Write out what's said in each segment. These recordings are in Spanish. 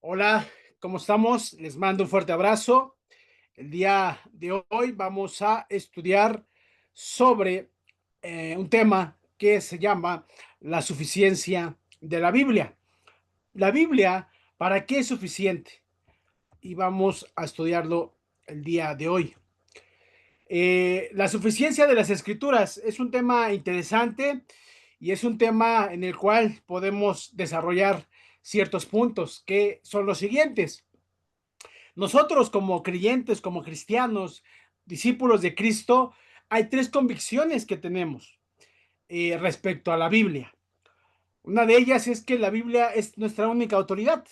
Hola, ¿cómo estamos? Les mando un fuerte abrazo. El día de hoy vamos a estudiar sobre un tema que se llama la suficiencia de la Biblia. La Biblia, ¿para qué es suficiente? Y vamos a estudiarlo el día de hoy. La suficiencia de las escrituras es un tema interesante y es un tema en el cual podemos desarrollar ciertos puntos que son los siguientes. Nosotros como creyentes, como cristianos, discípulos de Cristo, hay tres convicciones que tenemos respecto a la Biblia. Una de ellas es que la Biblia es nuestra única autoridad.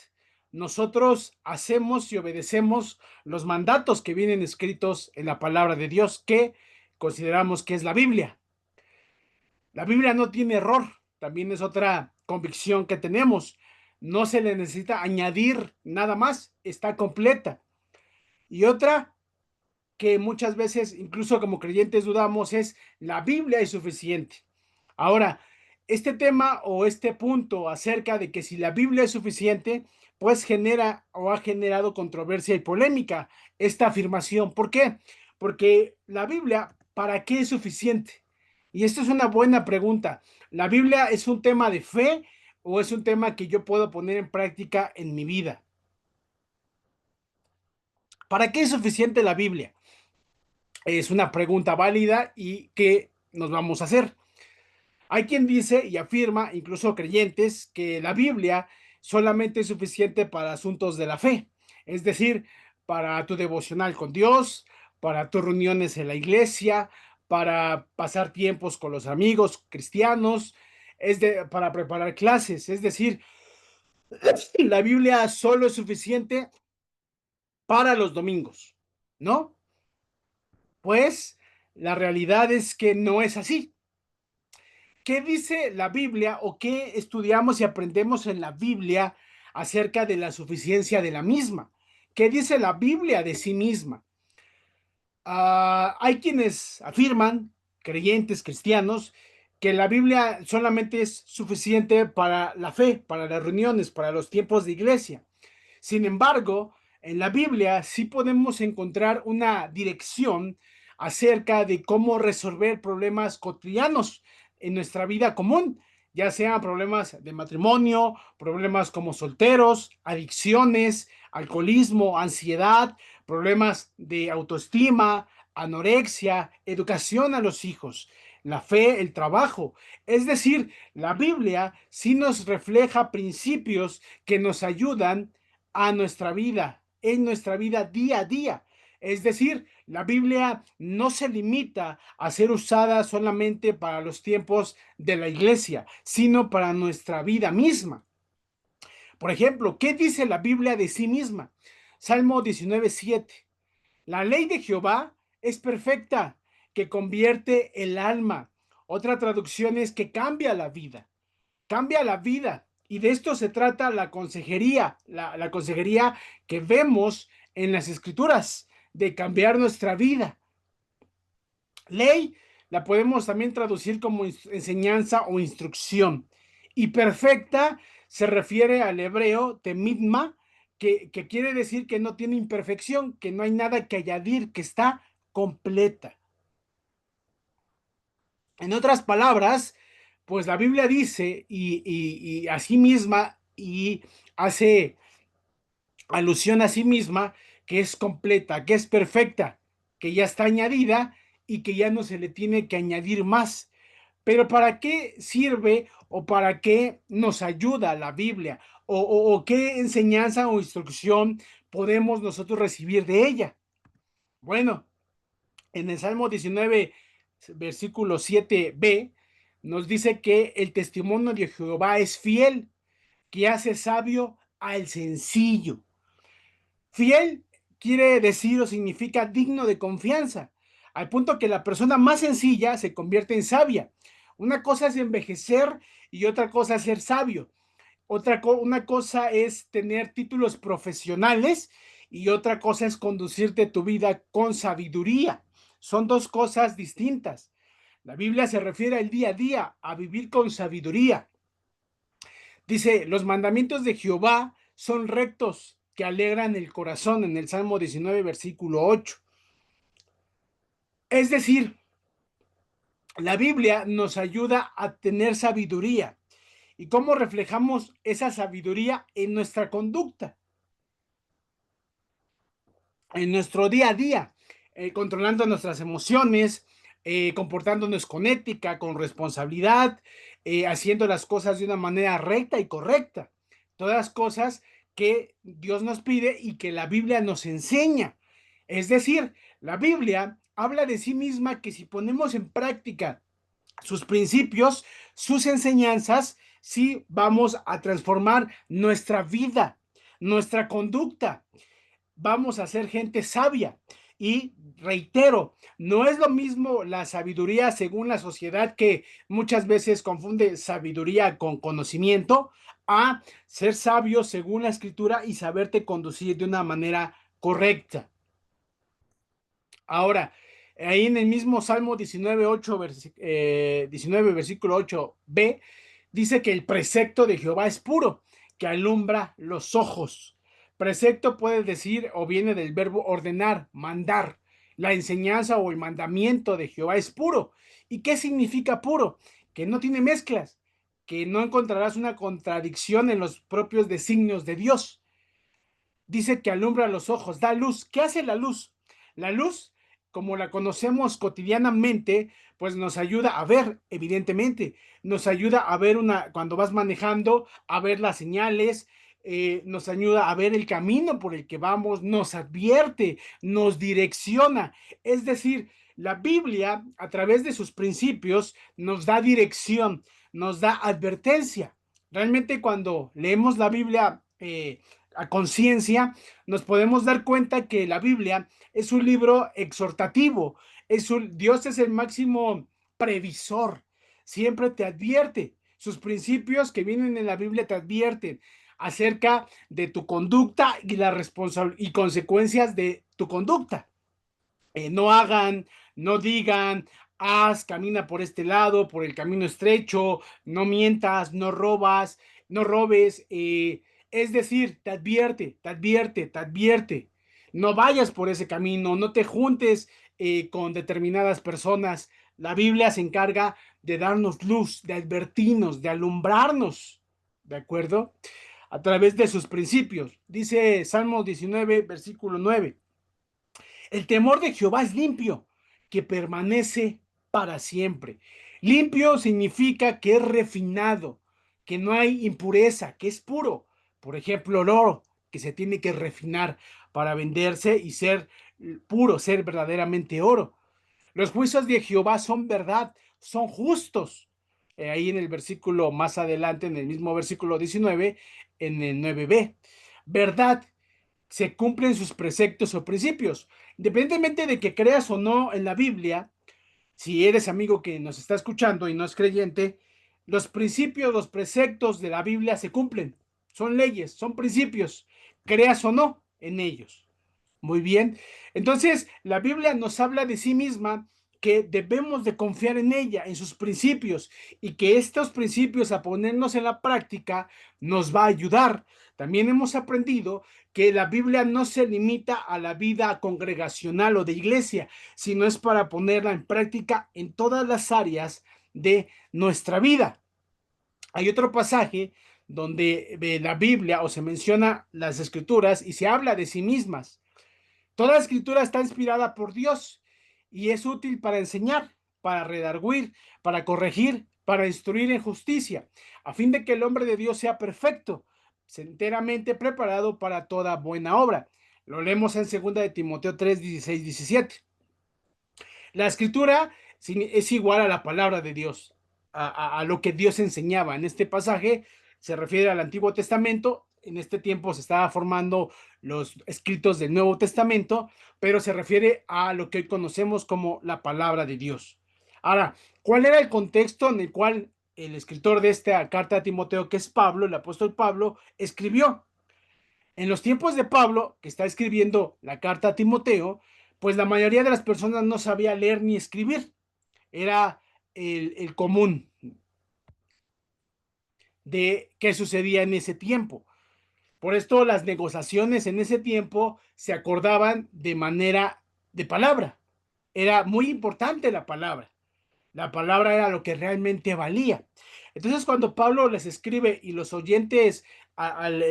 Nosotros hacemos y obedecemos los mandatos que vienen escritos en la palabra de Dios, que consideramos que es la Biblia. La Biblia no tiene error, también es otra convicción que tenemos. No se le necesita añadir nada más, está completa. Y otra que muchas veces, incluso como creyentes, dudamos es la Biblia es suficiente. Ahora, este tema o este punto acerca de que si la Biblia es suficiente, pues genera o ha generado controversia y polémica esta afirmación. ¿Por qué? Porque la Biblia, ¿para qué es suficiente? Y esto es una buena pregunta. ¿La Biblia es un tema de fe o es un tema que yo puedo poner en práctica en mi vida? ¿Para qué es suficiente la Biblia? Es una pregunta válida y que nos vamos a hacer. Hay quien dice y afirma, incluso creyentes, que la Biblia solamente es suficiente para asuntos de la fe, es decir, para tu devocional con Dios, para tus reuniones en la iglesia, para pasar tiempos con los amigos cristianos, para preparar clases, es decir, la Biblia solo es suficiente para los domingos, ¿no? Pues la realidad es que no es así. ¿Qué dice la Biblia o qué estudiamos y aprendemos en la Biblia acerca de la suficiencia de la misma? ¿Qué dice la Biblia de sí misma? Hay quienes afirman, creyentes cristianos, que la Biblia solamente es suficiente para la fe, para las reuniones, para los tiempos de iglesia. Sin embargo, en la Biblia sí podemos encontrar una dirección acerca de cómo resolver problemas cotidianos en nuestra vida común, ya sean problemas de matrimonio, problemas como solteros, adicciones, alcoholismo, ansiedad, problemas de autoestima, anorexia, educación a los hijos, la fe, el trabajo. Es decir, la Biblia sí nos refleja principios que nos ayudan a nuestra vida, en nuestra vida día a día. Es decir, la Biblia no se limita a ser usada solamente para los tiempos de la iglesia, sino para nuestra vida misma. Por ejemplo, ¿qué dice la Biblia de sí misma? Salmo 19:7. La ley de Jehová es perfecta, que convierte el alma. Otra traducción es que cambia la vida. Y de esto se trata la consejería, la consejería que vemos en las escrituras, de cambiar nuestra vida. Ley la podemos también traducir como enseñanza o instrucción. Y perfecta se refiere al hebreo temidma, que quiere decir que no tiene imperfección, que no hay nada que añadir, que está completa. En otras palabras, pues la Biblia dice y a sí misma y hace alusión a sí misma que es completa, que es perfecta, que ya está añadida y que ya no se le tiene que añadir más. Pero ¿para qué sirve o para qué nos ayuda la Biblia? ¿O qué enseñanza o instrucción podemos nosotros recibir de ella? Bueno, en el Salmo 19, versículo 7b, nos dice que el testimonio de Jehová es fiel, que hace sabio al sencillo. Fiel quiere decir o significa digno de confianza, al punto que la persona más sencilla se convierte en sabia. Una cosa es envejecer y otra cosa es ser sabio. Una cosa es tener títulos profesionales y otra cosa es conducirte tu vida con sabiduría. Son dos cosas distintas. La Biblia se refiere al día a día, a vivir con sabiduría. Dice, los mandamientos de Jehová son rectos, que alegran el corazón, en el Salmo 19, versículo 8. Es decir, la Biblia nos ayuda a tener sabiduría. ¿Y cómo reflejamos esa sabiduría en nuestra conducta, en nuestro día a día? Controlando nuestras emociones, comportándonos con ética, con responsabilidad, haciendo las cosas de una manera recta y correcta. Todas cosas que Dios nos pide y que la Biblia nos enseña. Es decir, la Biblia habla de sí misma, que si ponemos en práctica sus principios, sus enseñanzas, sí vamos a transformar nuestra vida, nuestra conducta. Vamos a ser gente sabia. Y reitero, no es lo mismo la sabiduría según la sociedad, que muchas veces confunde sabiduría con conocimiento, a ser sabio según la escritura y saberte conducir de una manera correcta. Ahora, ahí en el mismo Salmo 19, 8, 19, versículo 8b, dice que el precepto de Jehová es puro, que alumbra los ojos. Precepto puede decir, o viene del verbo ordenar, mandar. La enseñanza o el mandamiento de Jehová es puro. ¿Y qué significa puro? Que no tiene mezclas, que no encontrarás una contradicción en los propios designios de Dios. Dice que alumbra los ojos, da luz. ¿Qué hace la luz? La luz, como la conocemos cotidianamente, pues nos ayuda a ver, evidentemente, nos ayuda a ver cuando vas manejando, a ver las señales, nos ayuda a ver el camino por el que vamos, nos advierte, nos direcciona. Es decir, la Biblia, a través de sus principios, nos da dirección, nos da advertencia. Realmente, cuando leemos la Biblia, a conciencia, nos podemos dar cuenta que la Biblia es un libro exhortativo. Dios es el máximo previsor. Siempre te advierte. Sus principios que vienen en la Biblia te advierten acerca de tu conducta y la responsabilidad y consecuencias de tu conducta. No hagan, no digan, haz, camina por este lado, por el camino estrecho, no mientas, no robas, no robes. Es decir, te advierte, te advierte, te advierte. No vayas por ese camino, no te juntes con determinadas personas. La Biblia se encarga de darnos luz, de advertirnos, de alumbrarnos, ¿de acuerdo? A través de sus principios. Dice Salmo 19, versículo 9. El temor de Jehová es limpio, que permanece para siempre. Limpio significa que es refinado, que no hay impureza, que es puro. Por ejemplo, el oro, que se tiene que refinar para venderse y ser puro, ser verdaderamente oro. Los juicios de Jehová son verdad, son justos. Ahí en el versículo más adelante, en el mismo versículo 19, en el 9b. Verdad, se cumplen sus preceptos o principios. Independientemente de que creas o no en la Biblia, si eres amigo que nos está escuchando y no es creyente, los principios, los preceptos de la Biblia se cumplen. Son leyes, son principios, creas o no en ellos. Muy bien. Entonces, la Biblia nos habla de sí misma, que debemos de confiar en ella, en sus principios, y que estos principios, a ponernos en la práctica, nos va a ayudar. También hemos aprendido que la Biblia no se limita a la vida congregacional o de iglesia, sino es para ponerla en práctica en todas las áreas de nuestra vida. Hay otro pasaje donde la Biblia, o se menciona las escrituras y se habla de sí mismas. Toda la escritura está inspirada por Dios y es útil para enseñar, para redarguir, para corregir, para instruir en justicia, a fin de que el hombre de Dios sea perfecto, enteramente preparado para toda buena obra. Lo leemos en 2 de Timoteo 3, 16, 17. La escritura es igual a la palabra de Dios, a lo que Dios enseñaba. En este pasaje se refiere al Antiguo Testamento. En este tiempo se estaba formando los escritos del Nuevo Testamento, pero se refiere a lo que hoy conocemos como la palabra de Dios. Ahora, ¿cuál era el contexto en el cual el escritor de esta carta a Timoteo, que es Pablo, el apóstol Pablo, escribió? En los tiempos de Pablo, que está escribiendo la carta a Timoteo, pues la mayoría de las personas no sabía leer ni escribir. Era el común de qué sucedía en ese tiempo. Por esto las negociaciones en ese tiempo se acordaban de manera de palabra. Era muy importante la palabra. La palabra era lo que realmente valía. Entonces, cuando Pablo les escribe y los oyentes al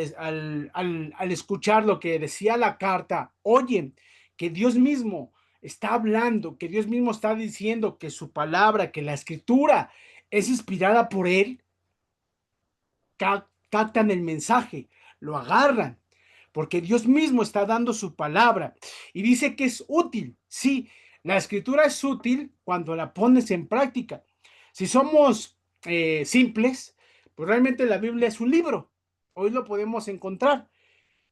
escuchar lo que decía la carta, oyen que Dios mismo está hablando, que Dios mismo está diciendo que su palabra, que la escritura es inspirada por él, captan el mensaje, lo agarran, porque Dios mismo está dando su palabra y dice que es útil. Sí, la escritura es útil cuando la pones en práctica. Si somos simples, pues realmente la Biblia es un libro. Hoy lo podemos encontrar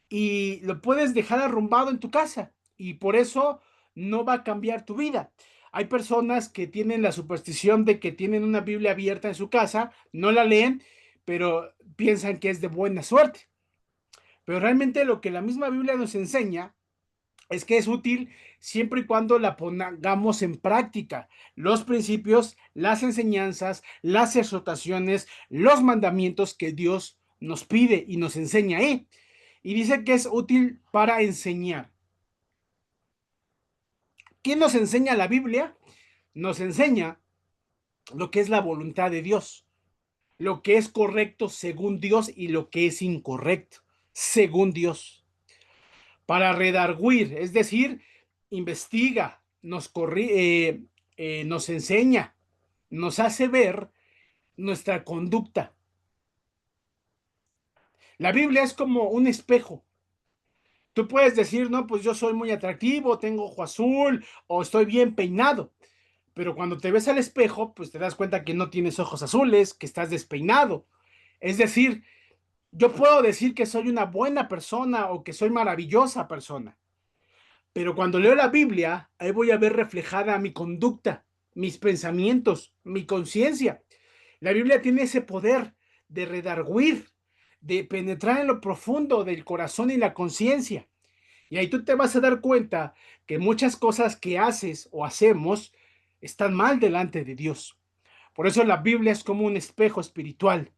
y lo puedes dejar arrumbado en tu casa y por eso no va a cambiar tu vida. Hay personas que tienen la superstición de que tienen una Biblia abierta en su casa, no la leen, pero piensan que es de buena suerte. Pero realmente lo que la misma Biblia nos enseña es que es útil siempre y cuando la pongamos en práctica. Los principios, las enseñanzas, las exhortaciones, los mandamientos que Dios nos pide y nos enseña ahí. Y dice que es útil para enseñar. ¿Quién nos enseña la Biblia? Nos enseña lo que es la voluntad de Dios, lo que es correcto según Dios y lo que es incorrecto según Dios. Para redarguir, es decir, investiga, nos enseña, nos hace ver nuestra conducta. La Biblia es como un espejo. Tú puedes decir, no, pues yo soy muy atractivo, tengo ojo azul o estoy bien peinado. Pero cuando te ves al espejo, pues te das cuenta que no tienes ojos azules, que estás despeinado. Es decir, yo puedo decir que soy una buena persona o que soy maravillosa persona, pero cuando leo la Biblia, ahí voy a ver reflejada mi conducta, mis pensamientos, mi conciencia. La Biblia tiene ese poder de redarguir, de penetrar en lo profundo del corazón y la conciencia. Y ahí tú te vas a dar cuenta que muchas cosas que haces o hacemos están mal delante de Dios. Por eso la Biblia es como un espejo espiritual.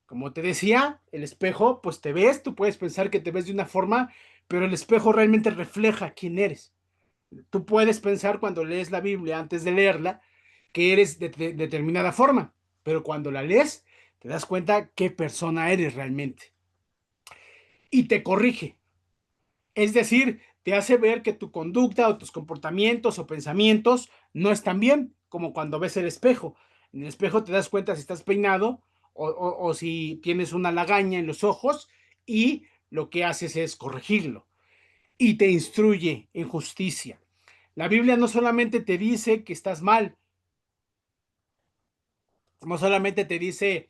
Como te decía, el espejo, pues te ves, tú puedes pensar que te ves de una forma, pero el espejo realmente refleja quién eres. Tú puedes pensar cuando lees la Biblia antes de leerla que eres de determinada forma, pero cuando la lees te das cuenta qué persona eres realmente. Y te corrige. Es decir, te hace ver que tu conducta o tus comportamientos o pensamientos no están bien, como cuando ves el espejo. En el espejo te das cuenta si estás peinado o si tienes una lagaña en los ojos y lo que haces es corregirlo y te instruye en justicia. La Biblia no solamente te dice que estás mal, no solamente te dice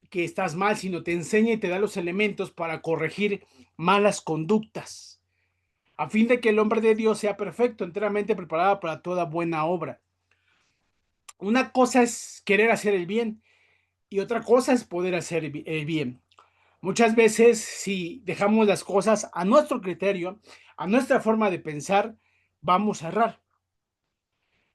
que estás mal, sino te enseña y te da los elementos para corregir malas conductas, a fin de que el hombre de Dios sea perfecto, enteramente preparado para toda buena obra. Una cosa es querer hacer el bien y otra cosa es poder hacer el bien. Muchas veces, si dejamos las cosas a nuestro criterio, a nuestra forma de pensar, vamos a errar.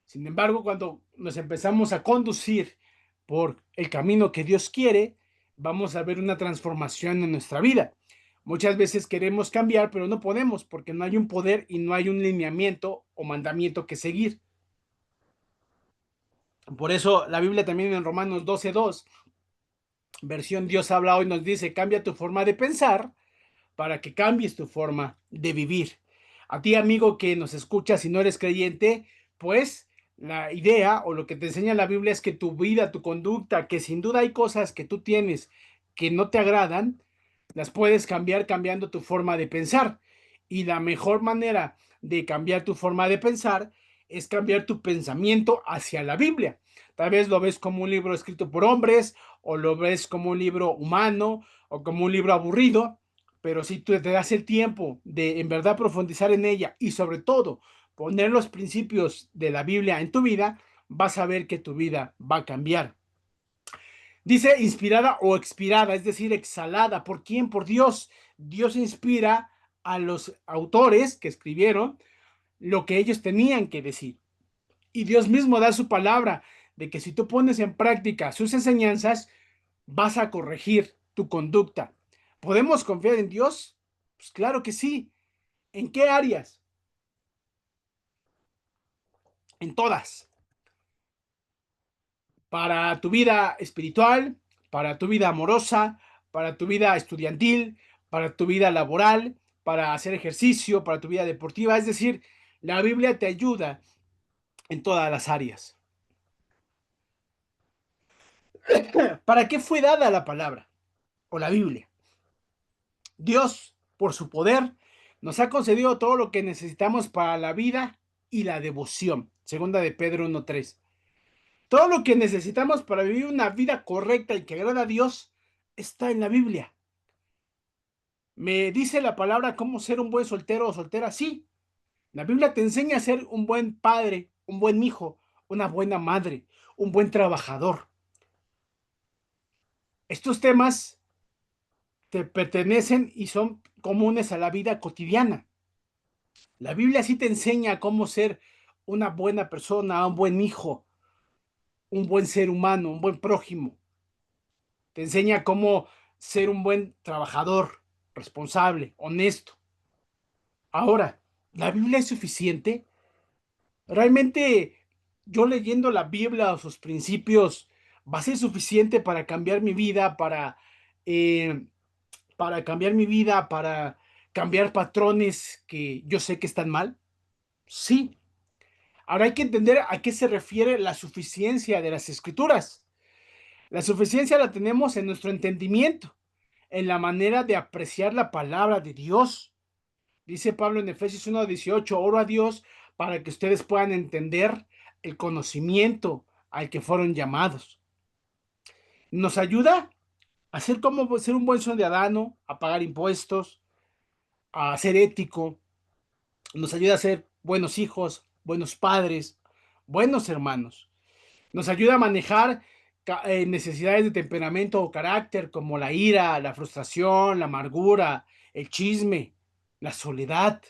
Sin embargo, cuando nos empezamos a conducir por el camino que Dios quiere, vamos a ver una transformación en nuestra vida. Muchas veces queremos cambiar, pero no podemos porque no hay un poder y no hay un lineamiento o mandamiento que seguir. Por eso la Biblia también en Romanos 12:2, versión Dios habla hoy, nos dice, cambia tu forma de pensar para que cambies tu forma de vivir. A ti, amigo que nos escuchas, si no eres creyente, pues la idea o lo que te enseña la Biblia es que tu vida, tu conducta, que sin duda hay cosas que tú tienes que no te agradan, las puedes cambiar cambiando tu forma de pensar. Y la mejor manera de cambiar tu forma de pensar es cambiar tu pensamiento hacia la Biblia. Tal vez lo ves como un libro escrito por hombres, o lo ves como un libro humano, o como un libro aburrido, pero si tú te das el tiempo de en verdad profundizar en ella y sobre todo poner los principios de la Biblia en tu vida, vas a ver que tu vida va a cambiar. Dice inspirada o expirada, es decir, exhalada. ¿Por quién? Por Dios. Dios inspira a los autores que escribieron lo que ellos tenían que decir. Y Dios mismo da su palabra de que si tú pones en práctica sus enseñanzas, vas a corregir tu conducta, ¿Podemos confiar en Dios? Pues claro que sí. ¿En qué áreas? En todas. Para tu vida espiritual, para tu vida amorosa, para tu vida estudiantil, para tu vida laboral, para hacer ejercicio, para tu vida deportiva. Es decir, la Biblia te ayuda en todas las áreas. ¿Para qué fue dada la palabra o la Biblia? Dios, por su poder, nos ha concedido todo lo que necesitamos para la vida y la devoción. Segunda de Pedro 1:3. Todo lo que necesitamos para vivir una vida correcta y que agrada a Dios está en la Biblia. ¿Me dice la palabra cómo ser un buen soltero o soltera? Sí. La Biblia te enseña a ser un buen padre, un buen hijo, una buena madre, un buen trabajador. Estos temas te pertenecen y son comunes a la vida cotidiana. La Biblia sí te enseña cómo ser una buena persona, un buen hijo, un buen ser humano, un buen prójimo. Te enseña cómo ser un buen trabajador, responsable, honesto. Ahora, ¿la Biblia es suficiente? Realmente yo leyendo la Biblia o sus principios va a ser suficiente para cambiar mi vida, eh, para cambiar mi vida, para cambiar patrones que yo sé que están mal. Sí. Ahora hay que entender a qué se refiere la suficiencia de las escrituras. La suficiencia la tenemos en nuestro entendimiento, en la manera de apreciar la palabra de Dios. Dice Pablo en Efesios 1:18, oro a Dios para que ustedes puedan entender el conocimiento al que fueron llamados. Nos ayuda a ser como ser un buen ciudadano, a pagar impuestos, a ser ético. Nos ayuda a ser buenos hijos, buenos padres, buenos hermanos. Nos ayuda a manejar necesidades de temperamento o carácter como la ira, la frustración, la amargura, el chisme, la soledad.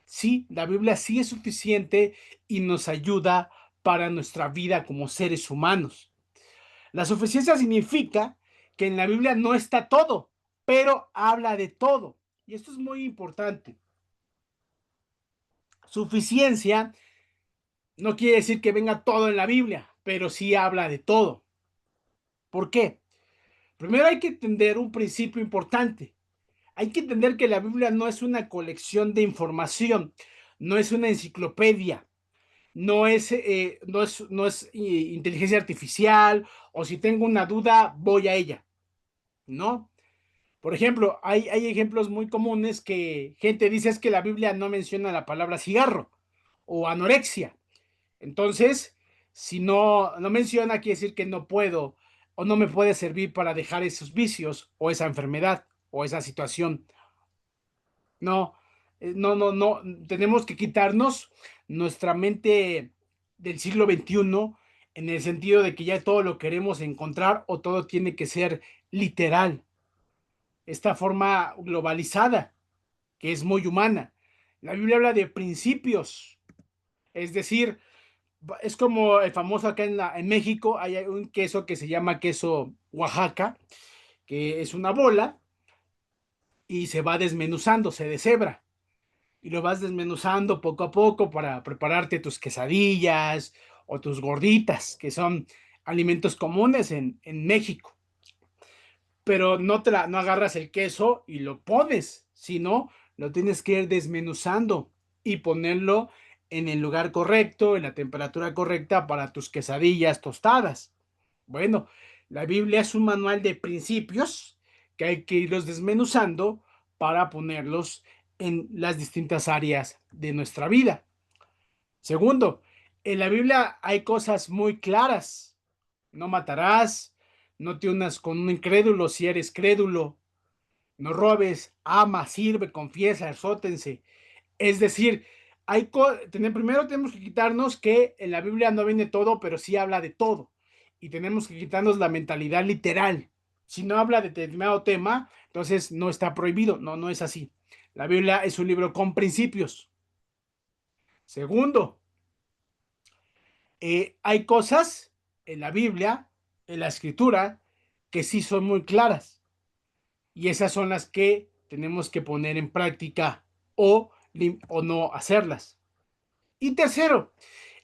Sí, la Biblia sí es suficiente y nos ayuda para nuestra vida como seres humanos. La suficiencia significa que en la Biblia no está todo, pero habla de todo. Y esto es muy importante. Suficiencia no quiere decir que venga todo en la Biblia, pero sí habla de todo. ¿Por qué? Primero hay que entender un principio importante. Hay que entender que la Biblia no es una colección de información, no es una enciclopedia, no es inteligencia artificial o si tengo una duda voy a ella. No. Por ejemplo, hay ejemplos muy comunes que gente dice es que la Biblia no menciona la palabra cigarro o anorexia. Entonces, si no menciona, quiere decir que no puedo o no me puede servir para dejar esos vicios o esa enfermedad o esa situación. No, no. Tenemos que quitarnos nuestra mente del siglo XXI en el sentido de que ya todo lo queremos encontrar o todo tiene que ser literal. Esta forma globalizada, que es muy humana. La Biblia habla de principios, es decir, es como el famoso acá en México, hay un queso que se llama queso Oaxaca, que es una bola y se va desmenuzando, se deshebra. Y lo vas desmenuzando poco a poco para prepararte tus quesadillas o tus gorditas, que son alimentos comunes en México. Pero no agarras el queso y lo pones, sino lo tienes que ir desmenuzando y ponerlo en el lugar correcto, en la temperatura correcta para tus quesadillas tostadas. Bueno, la Biblia es un manual de principios que hay que irlos desmenuzando para ponerlos en las distintas áreas de nuestra vida. Segundo, en la Biblia hay cosas muy claras. No matarás, no te unas con un incrédulo si eres crédulo, no robes, ama, sirve, confiesa, exhórtense. Es decir, primero tenemos que quitarnos que en la Biblia no viene todo, pero sí habla de todo. Y tenemos que quitarnos la mentalidad literal. Si no habla de determinado tema, entonces no está prohibido. No, no es así. La Biblia es un libro con principios. Segundo, hay cosas en la Biblia, en la escritura, que sí son muy claras. y esas son las que tenemos que poner en práctica o no hacerlas. Y tercero,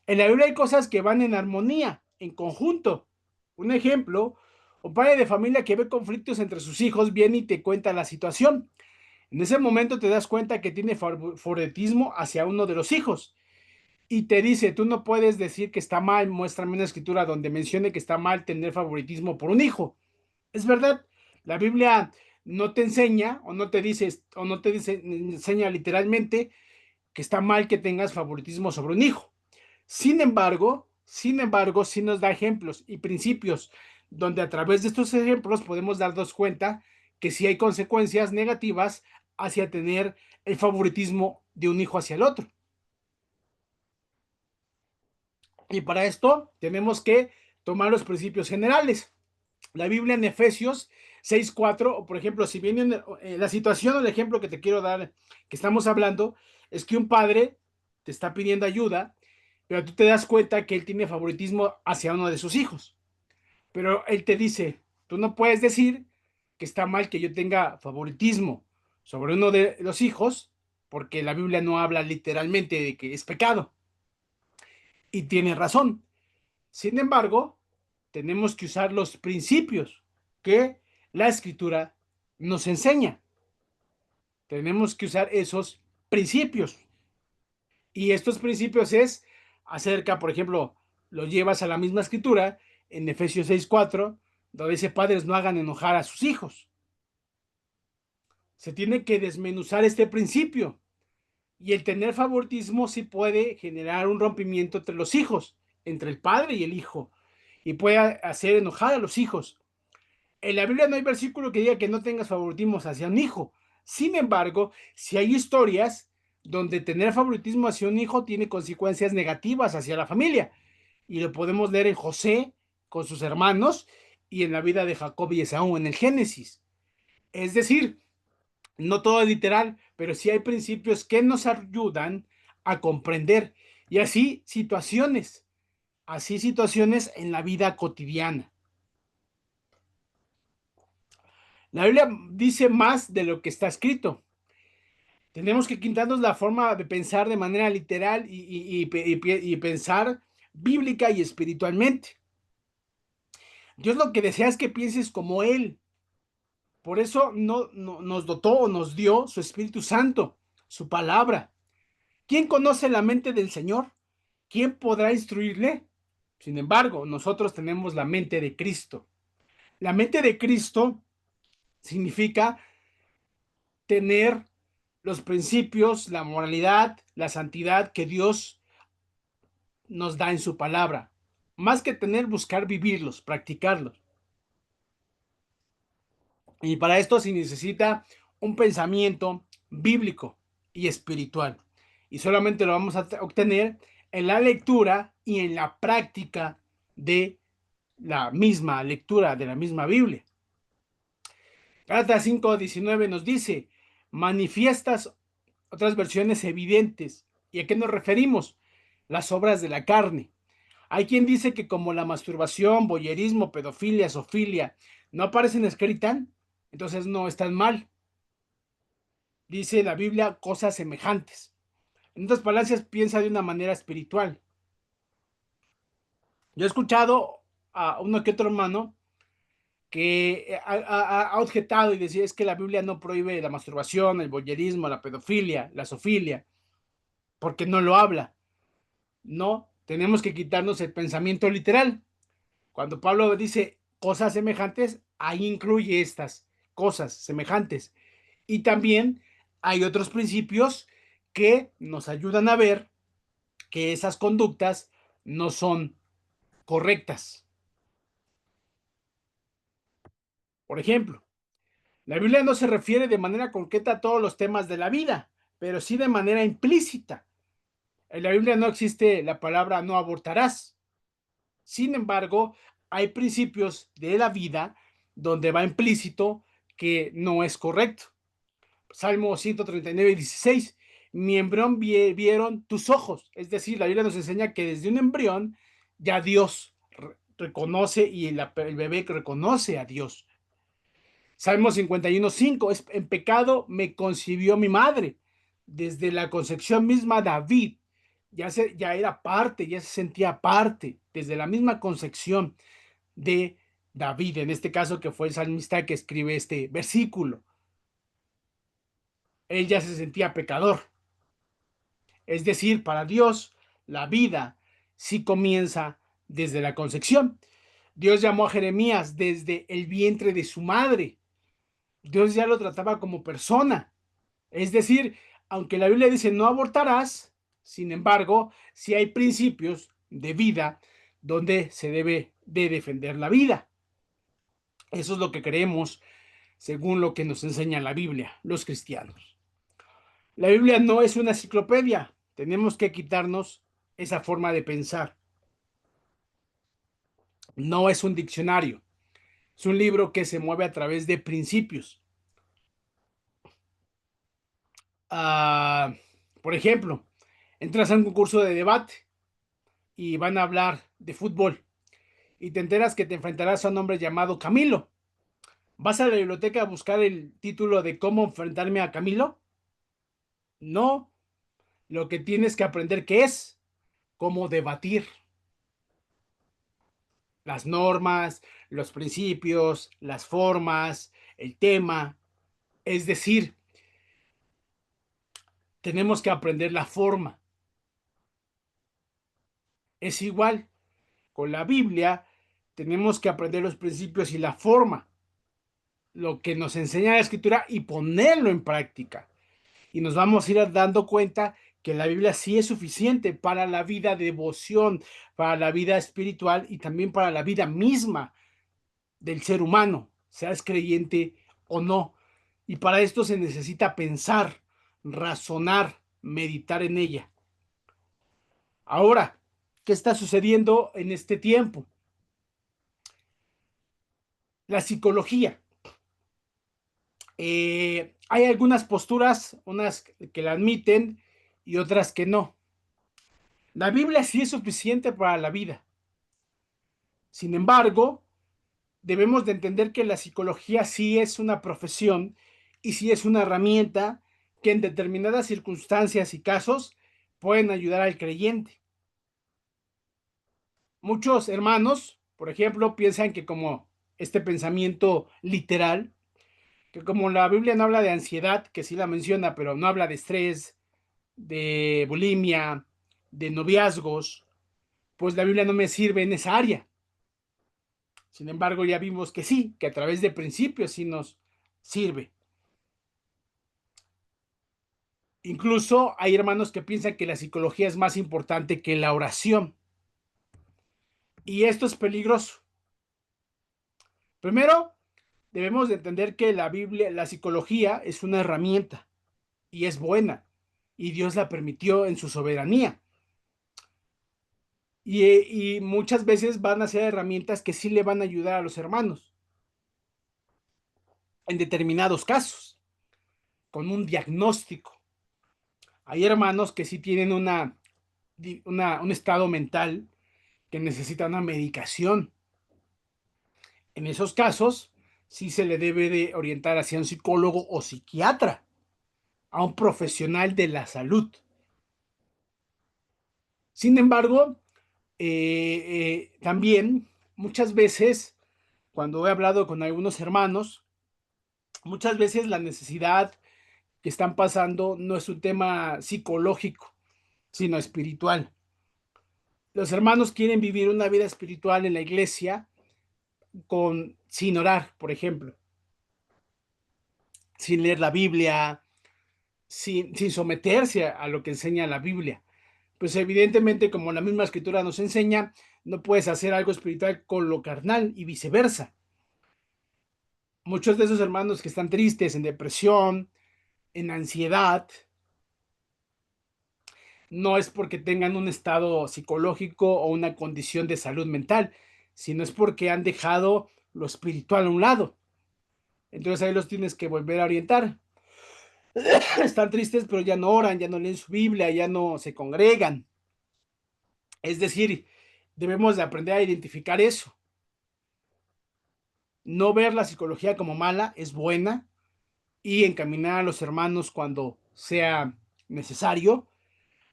en la Biblia hay cosas que van en armonía, en conjunto. Un ejemplo, un padre de familia que ve conflictos entre sus hijos viene y te cuenta la situación. En ese momento te das cuenta que tiene favoritismo hacia uno de los hijos y te dice, tú no puedes decir que está mal, muéstrame una escritura donde mencione que está mal tener favoritismo por un hijo. Es verdad, la Biblia no te enseña o no te enseña literalmente que está mal que tengas favoritismo sobre un hijo. Sin embargo, sí nos da ejemplos y principios donde a través de estos ejemplos podemos darnos cuenta que sí hay consecuencias negativas hacia tener el favoritismo de un hijo hacia el otro. Y para esto tenemos que tomar los principios generales. La Biblia en Efesios 6:4, o por ejemplo, si viene la situación o el ejemplo que te quiero dar, que estamos hablando, es que un padre te está pidiendo ayuda, pero tú te das cuenta que él tiene favoritismo hacia uno de sus hijos. Pero él te dice, tú no puedes decir que está mal que yo tenga favoritismo sobre uno de los hijos, porque la Biblia no habla literalmente de que es pecado. Y tiene razón. Sin embargo, tenemos que usar los principios que la escritura nos enseña. Tenemos que usar esos principios. Y estos principios es acerca, por ejemplo, lo llevas a la misma escritura en Efesios 6:4, donde dice, padres, no hagan enojar a sus hijos. Se tiene que desmenuzar este principio. Y el tener favoritismo sí puede generar un rompimiento entre los hijos, entre el padre y el hijo, y puede hacer enojar a los hijos. En la Biblia no hay versículo que diga que no tengas favoritismos hacia un hijo. Sin embargo, si hay historias donde tener favoritismo hacia un hijo tiene consecuencias negativas hacia la familia. Y lo podemos leer en José con sus hermanos y en la vida de Jacob y Esaú en el Génesis. Es decir, no todo es literal, pero sí hay principios que nos ayudan a comprender. Y así situaciones en la vida cotidiana. La Biblia dice más de lo que está escrito. Tenemos que quitarnos la forma de pensar de manera literal y pensar bíblica y espiritualmente. Dios lo que desea es que pienses como Él. Por eso nos dotó o nos dio su Espíritu Santo, su palabra. ¿Quién conoce la mente del Señor? ¿Quién podrá instruirle? Sin embargo, nosotros tenemos la mente de Cristo. La mente de Cristo significa tener los principios, la moralidad, la santidad que Dios nos da en su palabra. Más que tener, buscar vivirlos, practicarlos. Y para esto se necesita un pensamiento bíblico y espiritual. Y solamente lo vamos a obtener en la lectura y en la práctica de la misma lectura de la misma Biblia. Gálatas 5:19 nos dice, manifiestas otras versiones evidentes. ¿Y a qué nos referimos? Las obras de la carne. Hay quien dice que como la masturbación, voyerismo, pedofilia, zoofilia no aparecen escritas, entonces no están mal. Dice la Biblia cosas semejantes. En otras palabras, piensa de una manera espiritual. Yo he escuchado a uno que otro hermano que ha objetado y decía es que la Biblia no prohíbe la masturbación, el voyerismo, la pedofilia, la zoofilia, porque no lo habla. No, tenemos que quitarnos el pensamiento literal. Cuando Pablo dice cosas semejantes, ahí incluye estas cosas semejantes. Y también hay otros principios que nos ayudan a ver que esas conductas no son correctas. Por ejemplo, la Biblia no se refiere de manera concreta a todos los temas de la vida, pero sí de manera implícita. En la Biblia no existe la palabra no abortarás. Sin embargo, hay principios de la vida donde va implícito que no es correcto. Salmo 139:16. Mi embrión vieron tus ojos. Es decir, la Biblia nos enseña que desde un embrión ya Dios reconoce y el bebé reconoce a Dios. Salmo 51:5, en pecado me concibió mi madre. Desde la concepción misma, David ya era parte, ya se sentía parte, desde la misma concepción de David, en este caso que fue el salmista que escribe este versículo. Él ya se sentía pecador. Es decir, para Dios, la vida sí comienza desde la concepción. Dios llamó a Jeremías desde el vientre de su madre. Dios ya lo trataba como persona. Es decir, aunque la Biblia dice no abortarás, sin embargo, sí hay principios de vida donde se debe de defender la vida. Eso es lo que creemos según lo que nos enseña la Biblia, los cristianos. La Biblia no es una enciclopedia. Tenemos que quitarnos esa forma de pensar. No es un diccionario. Es un libro que se mueve a través de principios. Ah, por ejemplo, entras a un concurso de debate y van a hablar de fútbol y te enteras que te enfrentarás a un hombre llamado Camilo. ¿Vas a la biblioteca a buscar el título de cómo enfrentarme a Camilo? No, lo que tienes que aprender que es cómo debatir las normas, los principios, las formas, el tema. Es decir, tenemos que aprender la forma. Es igual, con la Biblia tenemos que aprender los principios y la forma, lo que nos enseña la Escritura y ponerlo en práctica. Y nos vamos a ir dando cuenta que la Biblia sí es suficiente para la vida de devoción, para la vida espiritual y también para la vida misma del ser humano, seas creyente o no. Y para esto se necesita pensar, razonar, meditar en ella. Ahora, ¿qué está sucediendo en este tiempo? La psicología. Hay algunas posturas, unas que la admiten y otras que no. La Biblia sí es suficiente para la vida. Sin embargo, debemos de entender que la psicología sí es una profesión y sí es una herramienta que en determinadas circunstancias y casos pueden ayudar al creyente. Muchos hermanos, por ejemplo, piensan que como este pensamiento literal, que como la Biblia no habla de ansiedad, que sí la menciona, pero no habla de estrés, de bulimia, de noviazgos, pues la Biblia no me sirve en esa área. Sin embargo, ya vimos que sí, que a través de principios sí nos sirve. Incluso hay hermanos que piensan que la psicología es más importante que la oración. Y esto es peligroso. Primero, debemos de entender que la Biblia, la psicología es una herramienta y es buena. Y Dios la permitió en su soberanía. Y muchas veces van a ser herramientas que sí le van a ayudar a los hermanos en determinados casos, con un diagnóstico. Hay hermanos que sí tienen un estado mental que necesita una medicación. En esos casos, sí se le debe de orientar hacia un psicólogo o psiquiatra, a un profesional de la salud. Sin embargo, también muchas veces, cuando he hablado con algunos hermanos, muchas veces la necesidad que están pasando no es un tema psicológico, sino espiritual. Los hermanos quieren vivir una vida espiritual en la iglesia sin orar, por ejemplo, sin leer la Biblia, sin someterse a lo que enseña la Biblia. Pues evidentemente, como la misma escritura nos enseña, no puedes hacer algo espiritual con lo carnal y viceversa. Muchos de esos hermanos que están tristes, en depresión, en ansiedad, no es porque tengan un estado psicológico o una condición de salud mental, sino es porque han dejado lo espiritual a un lado. Entonces ahí los tienes que volver a orientar. Están tristes, pero ya no oran, ya no leen su Biblia, ya no se congregan. Es decir, debemos de aprender a identificar eso. No ver la psicología como mala, es buena, y encaminar a los hermanos cuando sea necesario,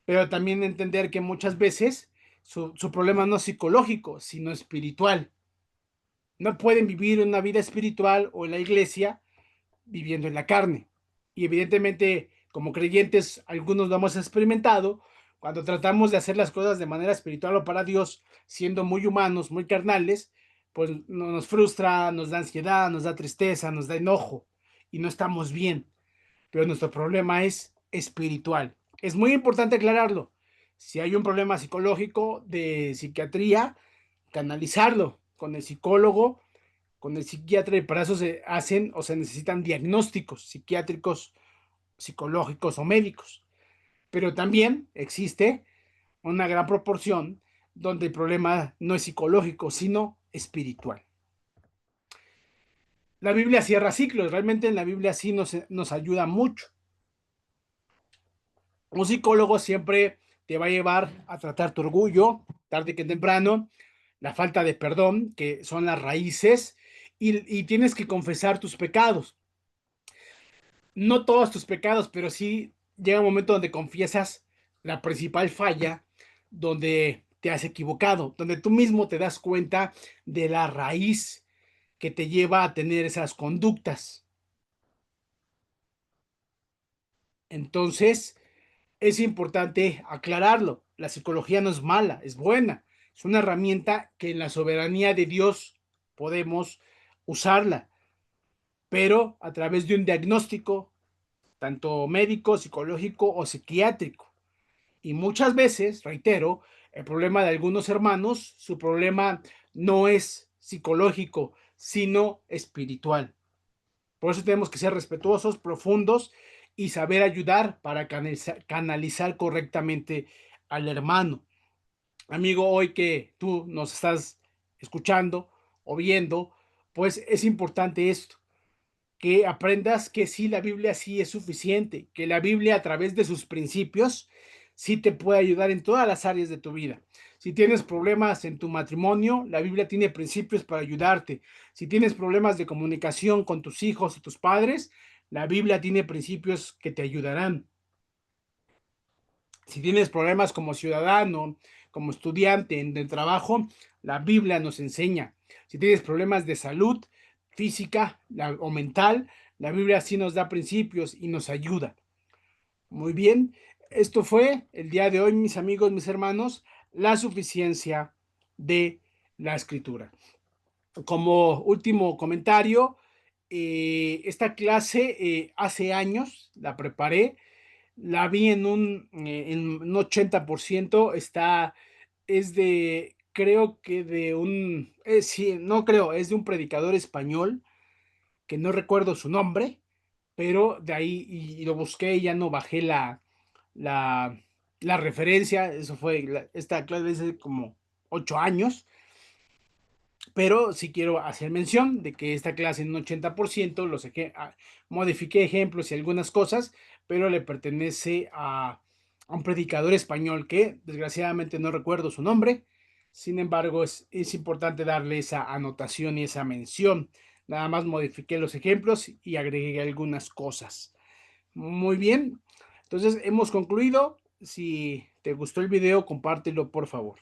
pero también entender que muchas veces su problema no es psicológico, sino espiritual. No pueden vivir una vida espiritual o en la iglesia viviendo en la carne. Y evidentemente, como creyentes, algunos lo hemos experimentado, cuando tratamos de hacer las cosas de manera espiritual o para Dios, siendo muy humanos, muy carnales, pues nos frustra, nos da ansiedad, nos da tristeza, nos da enojo y no estamos bien. Pero nuestro problema es espiritual. Es muy importante aclararlo. Si hay un problema psicológico de psiquiatría, canalizarlo con el psicólogo, con el psiquiatra, y para eso se hacen o se necesitan diagnósticos psiquiátricos, psicológicos o médicos. Pero también existe una gran proporción donde el problema no es psicológico, sino espiritual. La Biblia cierra ciclos, realmente en la Biblia sí nos ayuda mucho. Un psicólogo siempre te va a llevar a tratar tu orgullo, tarde que temprano, la falta de perdón, que son las raíces, y tienes que confesar tus pecados. No todos tus pecados, pero sí llega un momento donde confiesas la principal falla, donde te has equivocado, donde tú mismo te das cuenta de la raíz que te lleva a tener esas conductas. Entonces, es importante aclararlo. La psicología no es mala, es buena. Es una herramienta que en la soberanía de Dios podemos usarla, pero a través de un diagnóstico, tanto médico, psicológico o psiquiátrico. Y muchas veces, reitero, el problema de algunos hermanos, su problema no es psicológico, sino espiritual. Por eso tenemos que ser respetuosos, profundos y saber ayudar para canalizar correctamente al hermano. Amigo, hoy que tú nos estás escuchando o viendo, pues es importante esto, que aprendas que sí, la Biblia sí es suficiente, que la Biblia a través de sus principios sí te puede ayudar en todas las áreas de tu vida. Si tienes problemas en tu matrimonio, la Biblia tiene principios para ayudarte. Si tienes problemas de comunicación con tus hijos o tus padres, la Biblia tiene principios que te ayudarán. Si tienes problemas como ciudadano, como estudiante en el trabajo, la Biblia nos enseña. Si tienes problemas de salud física o mental, la Biblia sí nos da principios y nos ayuda. Muy bien, esto fue el día de hoy, mis amigos, mis hermanos, la suficiencia de la escritura. Como último comentario, esta clase hace años la preparé, la vi en un 80%, es de, creo que de sí, no creo, es de un predicador español, que no recuerdo su nombre, pero de ahí, y lo busqué y ya no bajé la, la referencia, eso fue, esta clase hace como 8 años, pero sí quiero hacer mención de que esta clase en un 80% modifiqué ejemplos y algunas cosas, pero le pertenece a un predicador español que desgraciadamente no recuerdo su nombre. Sin embargo, es importante darle esa anotación y esa mención. Nada más modifiqué los ejemplos y agregué algunas cosas. Muy bien, entonces hemos concluido. Si te gustó el video, compártelo por favor.